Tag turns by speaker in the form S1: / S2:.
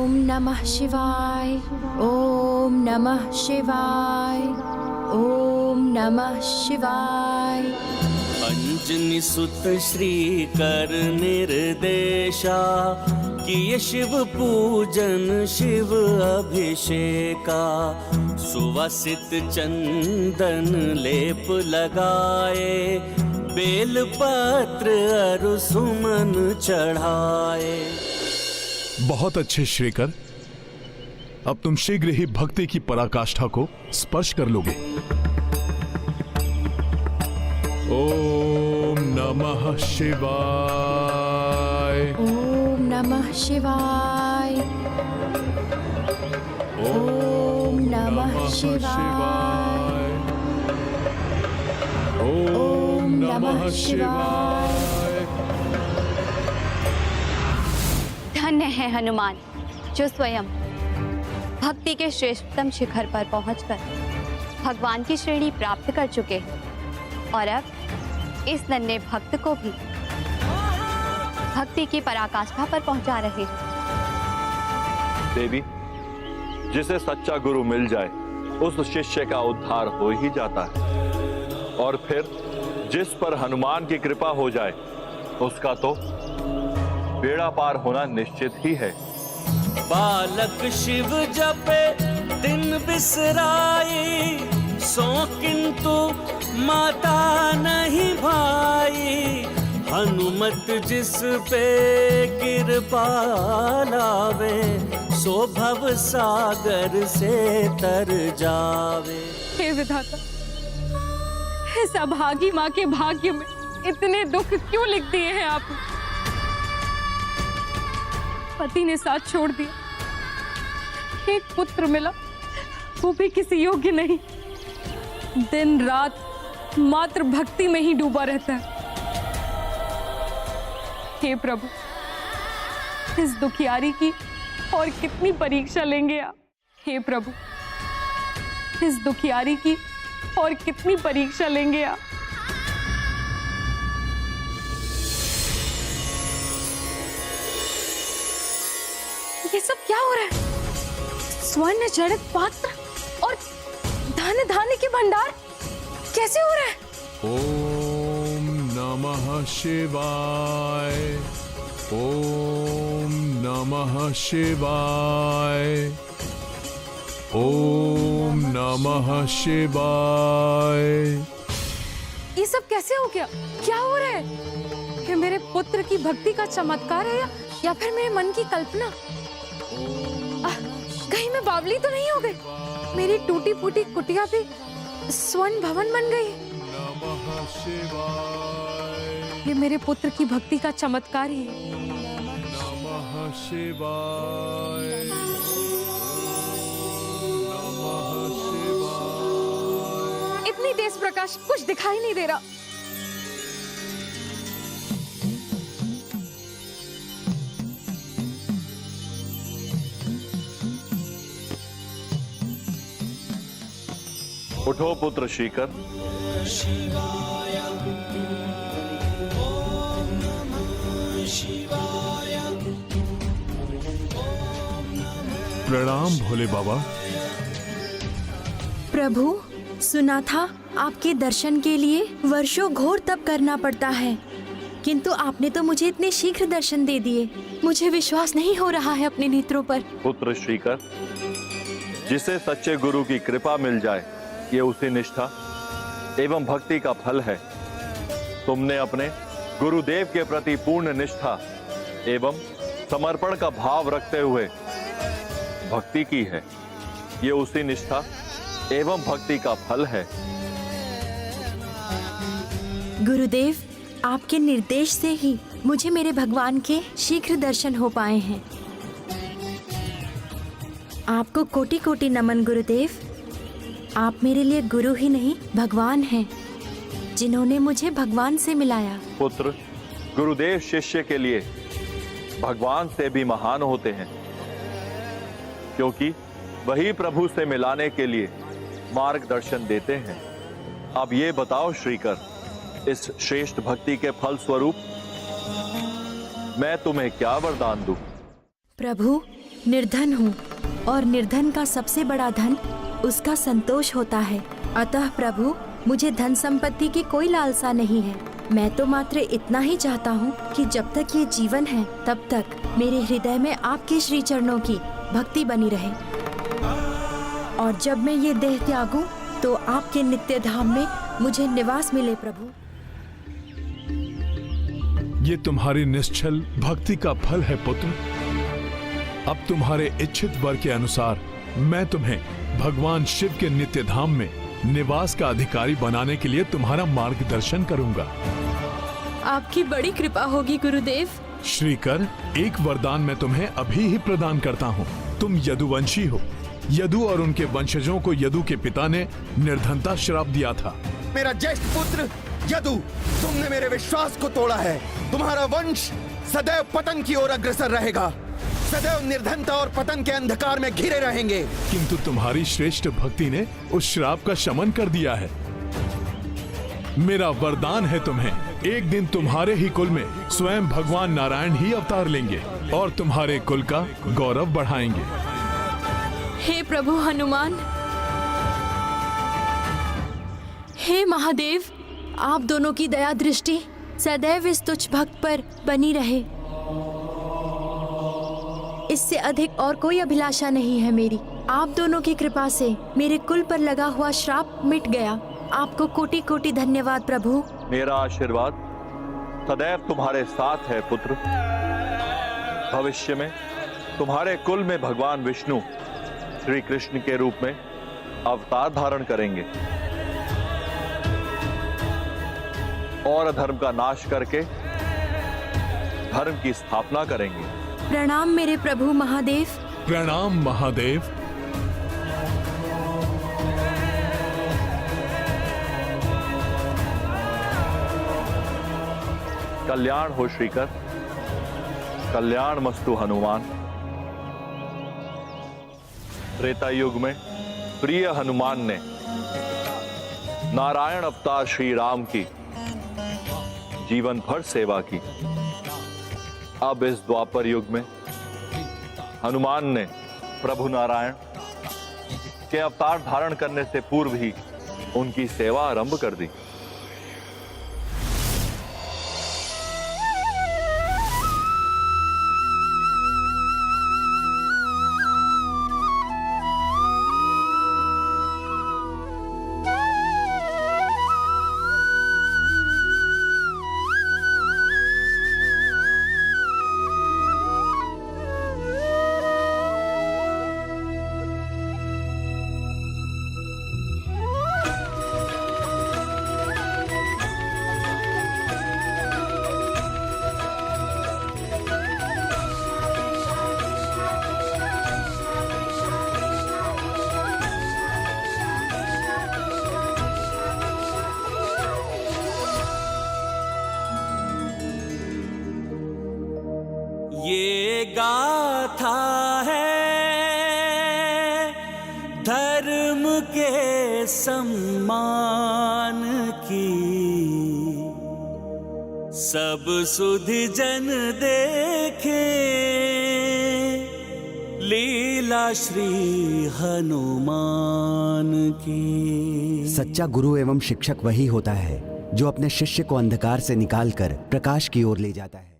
S1: नमः शिवाय। ओम नमः शिवाय। ओम नमः शिवाय।
S2: अंजनी सुत श्री कर निर्देशा, किए शिव पूजन शिव अभिषेका। सुवासित चंदन लेप लगाए, बेल पत्र अरु सुमन चढ़ाए।
S3: बहुत अच्छे श्रीकर, अब तुम शीघ्र ही भक्ति की पराकाष्ठा को स्पर्श कर लोगे। ओम नमः शिवाय।
S1: ओम नमः शिवाय। ओम नमः शिवाय।
S3: ओम नमः शिवाय।
S4: धन्य है हनुमान, जो स्वयं भक्ति के श्रेष्ठतम शिखर पर पहुंचकर भगवान की श्रेणी प्राप्त कर चुके हैं और अब इस नन्हे भक्त को भी भक्ति की पराकाष्ठा पर पहुंचा रहे हैं।
S5: देवी, जिसे सच्चा गुरु मिल जाए उस शिष्य का उद्धार हो ही जाता है, और फिर जिस पर हनुमान की कृपा हो जाए उसका तो बेड़ा पार होना निश्चित ही है।
S2: बालक शिव जपे दिन बिसराई, सो किंतु माता नहीं भाई। हनुमत जिस पे कृपा लावे, सो भव सागर से तर जावे।
S6: हे विधाता, इस अभागी माँ के भाग्य में इतने दुख क्यों लिख दिए हैं आपने? पति ने साथ छोड़ दिया, एक पुत्र मिला, वो भी किसी योग्य नहीं, दिन रात मात्र भक्ति में ही डूबा रहता है। हे प्रभु, इस दुखियारी की और कितनी परीक्षा लेंगे आप? हे प्रभु, इस दुखियारी की और कितनी परीक्षा लेंगे आप? ये सब क्या हो रहा है? स्वर्ण जड़ित पात्र और धन धान्य के भंडार कैसे हो रहा है?
S3: ओम नमः शिवाय। ओम नमः शिवाय। ओम नमः शिवाय।
S6: ये सब कैसे हो गया? क्या हो रहा है? कि मेरे पुत्र की भक्ति का चमत्कार है या फिर मेरे मन की कल्पना? कहीं मैं बावली तो नहीं हो गई? मेरी टूटी फूटी कुटिया भी स्वर्ण भवन बन गई।
S3: नमः शिवाय।
S6: ये मेरे पुत्र की भक्ति का चमत्कार ही है।
S3: नमः शिवाय। नमः शिवाय।
S6: इतनी तेज प्रकाश, कुछ दिखाई नहीं दे रहा।
S5: उठो पुत्र श्रीकर।
S3: प्रणाम भोले बाबा।
S1: प्रभु, सुना था आपके दर्शन के लिए वर्षों घोर तप करना पड़ता है, किंतु आपने तो मुझे इतने शीघ्र दर्शन दे दिए। मुझे विश्वास नहीं हो रहा है अपने नेत्रों पर।
S5: पुत्र श्रीकर, जिसे सच्चे गुरु की कृपा मिल जाए ये उसी निष्ठा एवं भक्ति का फल है। तुमने अपने गुरुदेव के प्रति पूर्ण निष्ठा एवं समर्पण का भाव रखते हुए भक्ति की है। ये उसी निष्ठा एवं भक्ति का फल है।
S1: गुरुदेव, आपके निर्देश से ही मुझे मेरे भगवान के शीघ्र दर्शन हो पाए हैं। आपको कोटि कोटि नमन गुरुदेव। आप मेरे लिए गुरु ही नहीं भगवान हैं, जिन्होंने मुझे भगवान से मिलाया।
S5: पुत्र, गुरुदेव शिष्य के लिए भगवान से भी महान होते हैं, क्योंकि वही प्रभु से मिलाने के लिए मार्गदर्शन देते हैं। अब ये बताओ श्रीकर, इस श्रेष्ठ भक्ति के फल स्वरूप मैं तुम्हें क्या वरदान दूं?
S1: प्रभु, निर्धन हूँ और निर्धन का सबसे बड़ा धन उसका संतोष होता है। अतः प्रभु, मुझे धन संपत्ति की कोई लालसा नहीं है। मैं तो मात्र इतना ही चाहता हूँ कि जब तक ये जीवन है तब तक मेरे हृदय में आपके श्री चरणों की भक्ति बनी रहे, और जब मैं ये देह त्यागूं तो आपके नित्य धाम में मुझे निवास मिले। प्रभु,
S3: ये तुम्हारी निश्चल भक्ति का फल है पुत्र। अब तुम्हारे इच्छित वर के अनुसार मैं तुम्हें भगवान शिव के नित्य धाम में निवास का अधिकारी बनाने के लिए तुम्हारा मार्गदर्शन करूंगा।
S1: आपकी बड़ी कृपा होगी गुरुदेव।
S3: श्रीकर, एक वरदान मैं तुम्हें अभी ही प्रदान करता हूँ। तुम यदुवंशी हो। यदु और उनके वंशजों को यदु के पिता ने निर्धनता श्राप दिया था।
S7: मेरा ज्येष्ठ पुत्र यदु, तुमने मेरे विश्वास को तोड़ा है। तुम्हारा वंश सदैव पतन की ओर अग्रसर रहेगा, सदैव निर्धनता और पतन के अंधकार में घिरे रहेंगे।
S3: किंतु तुम्हारी श्रेष्ठ भक्ति ने उस श्राप का शमन कर दिया है। मेरा वरदान है तुम्हें, एक दिन तुम्हारे ही कुल में स्वयं भगवान नारायण ही अवतार लेंगे और तुम्हारे कुल का गौरव बढ़ाएंगे।
S1: हे प्रभु हनुमान, हे महादेव, आप दोनों की दया दृष्टि सदैव इस तुच्छ भक्त पर बनी रहे। इससे अधिक और कोई अभिलाषा नहीं है मेरी। आप दोनों की कृपा से मेरे कुल पर लगा हुआ श्राप मिट गया। आपको कोटि कोटि धन्यवाद प्रभु।
S5: मेरा आशीर्वाद सदैव तुम्हारे साथ है पुत्र। भविष्य में तुम्हारे कुल में भगवान विष्णु श्री कृष्ण के रूप में अवतार धारण करेंगे और अधर्म का नाश करके धर्म की स्थापना करेंगे।
S1: प्रणाम मेरे प्रभु महादेव।
S3: प्रणाम महादेव।
S5: कल्याण हो श्रीकर, कल्याण मस्तु हनुमान। त्रेता युग में प्रिय हनुमान ने नारायण अवतार श्री राम की जीवन भर सेवा की। अब इस द्वापर युग में हनुमान ने प्रभु नारायण के अवतार धारण करने से पूर्व ही उनकी सेवा आरंभ कर दी।
S2: ये गाथा है धर्म के सम्मान की, सब सुधि जन देखे लीला श्री हनुमान की।
S8: सच्चा गुरु एवं शिक्षक वही होता है जो अपने शिष्य को अंधकार से निकालकर प्रकाश की ओर ले जाता है।